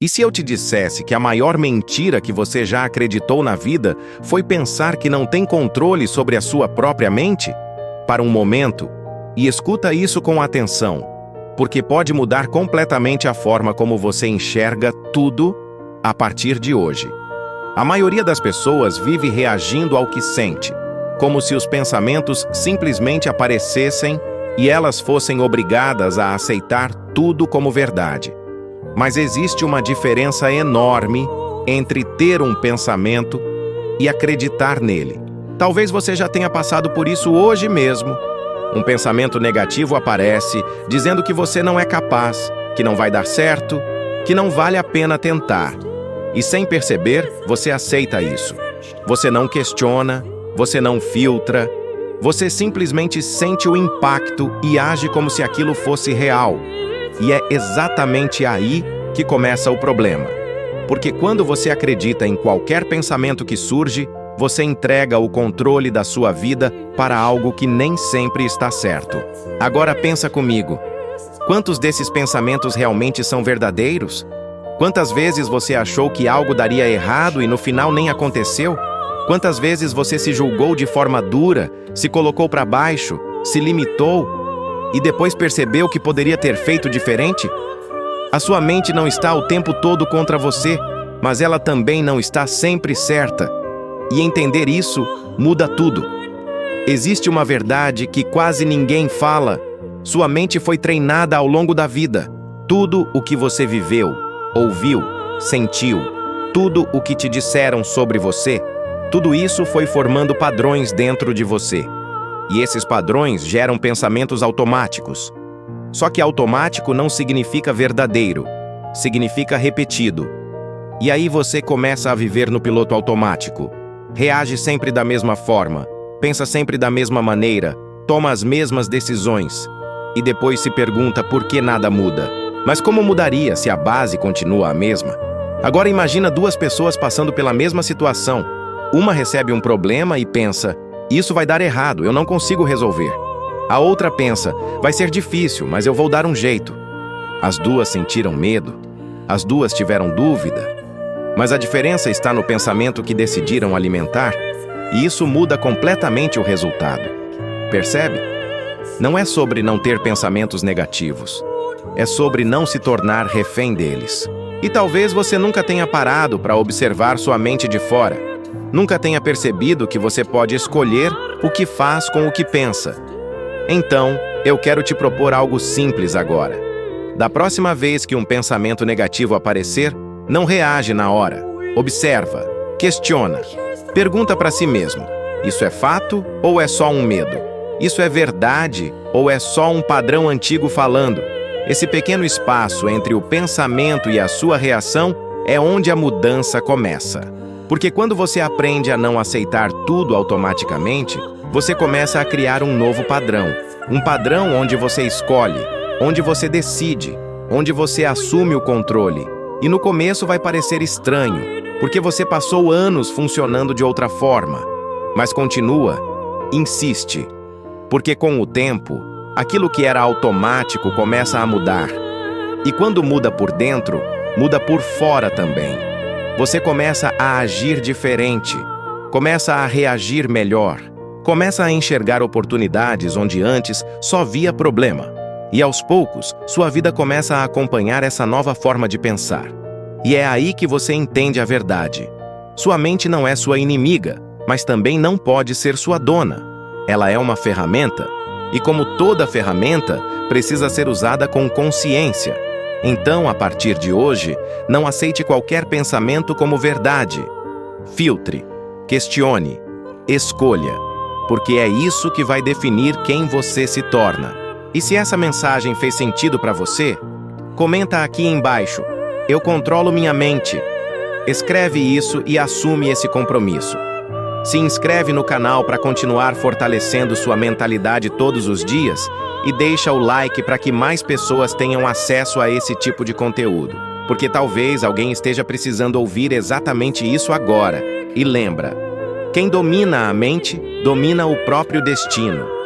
E se eu te dissesse que a maior mentira que você já acreditou na vida foi pensar que não tem controle sobre a sua própria mente? Para um momento, e escuta isso com atenção, porque pode mudar completamente a forma como você enxerga tudo a partir de hoje. A maioria das pessoas vive reagindo ao que sente, como se os pensamentos simplesmente aparecessem e elas fossem obrigadas a aceitar tudo como verdade. Mas existe uma diferença enorme entre ter um pensamento e acreditar nele. Talvez você já tenha passado por isso hoje mesmo. Um pensamento negativo aparece, dizendo que você não é capaz, que não vai dar certo, que não vale a pena tentar. E sem perceber, você aceita isso. Você não questiona, você não filtra, você simplesmente sente o impacto e age como se aquilo fosse real. E é exatamente aí que começa o problema. Porque quando você acredita em qualquer pensamento que surge, você entrega o controle da sua vida para algo que nem sempre está certo. Agora pensa comigo. Quantos desses pensamentos realmente são verdadeiros? Quantas vezes você achou que algo daria errado e no final nem aconteceu? Quantas vezes você se julgou de forma dura, se colocou para baixo, se limitou e depois percebeu que poderia ter feito diferente? A sua mente não está o tempo todo contra você, mas ela também não está sempre certa. E entender isso muda tudo. Existe uma verdade que quase ninguém fala. Sua mente foi treinada ao longo da vida. Tudo o que você viveu, ouviu, sentiu, tudo o que te disseram sobre você, tudo isso foi formando padrões dentro de você. E esses padrões geram pensamentos automáticos. Só que automático não significa verdadeiro, significa repetido. E aí você começa a viver no piloto automático. Reage sempre da mesma forma, pensa sempre da mesma maneira, toma as mesmas decisões. E depois se pergunta por que nada muda. Mas como mudaria se a base continua a mesma? Agora imagina duas pessoas passando pela mesma situação. Uma recebe um problema e pensa, isso vai dar errado, eu não consigo resolver. A outra pensa, vai ser difícil, mas eu vou dar um jeito. As duas sentiram medo, as duas tiveram dúvida. Mas a diferença está no pensamento que decidiram alimentar, e isso muda completamente o resultado. Percebe? Não é sobre não ter pensamentos negativos. É sobre não se tornar refém deles. E talvez você nunca tenha parado para observar sua mente de fora. Nunca tenha percebido que você pode escolher o que faz com o que pensa. Então, eu quero te propor algo simples agora. Da próxima vez que um pensamento negativo aparecer, não reage na hora. Observa, questiona, pergunta para si mesmo: isso é fato ou é só um medo? Isso é verdade ou é só um padrão antigo falando? Esse pequeno espaço entre o pensamento e a sua reação é onde a mudança começa. Porque quando você aprende a não aceitar tudo automaticamente, você começa a criar um novo padrão. Um padrão onde você escolhe, onde você decide, onde você assume o controle. E no começo vai parecer estranho, porque você passou anos funcionando de outra forma. Mas continua, insiste. Porque com o tempo, aquilo que era automático começa a mudar. E quando muda por dentro, muda por fora também. Você começa a agir diferente, começa a reagir melhor, começa a enxergar oportunidades onde antes só via problema. E aos poucos, sua vida começa a acompanhar essa nova forma de pensar. E é aí que você entende a verdade. Sua mente não é sua inimiga, mas também não pode ser sua dona. Ela é uma ferramenta, e como toda ferramenta, precisa ser usada com consciência. Então, a partir de hoje, não aceite qualquer pensamento como verdade. Filtre, questione, escolha, porque é isso que vai definir quem você se torna. E se essa mensagem fez sentido para você, comenta aqui embaixo: eu controlo minha mente. Escreve isso e assume esse compromisso. Se inscreve no canal para continuar fortalecendo sua mentalidade todos os dias e deixa o like para que mais pessoas tenham acesso a esse tipo de conteúdo. Porque talvez alguém esteja precisando ouvir exatamente isso agora. E lembra, quem domina a mente, domina o próprio destino.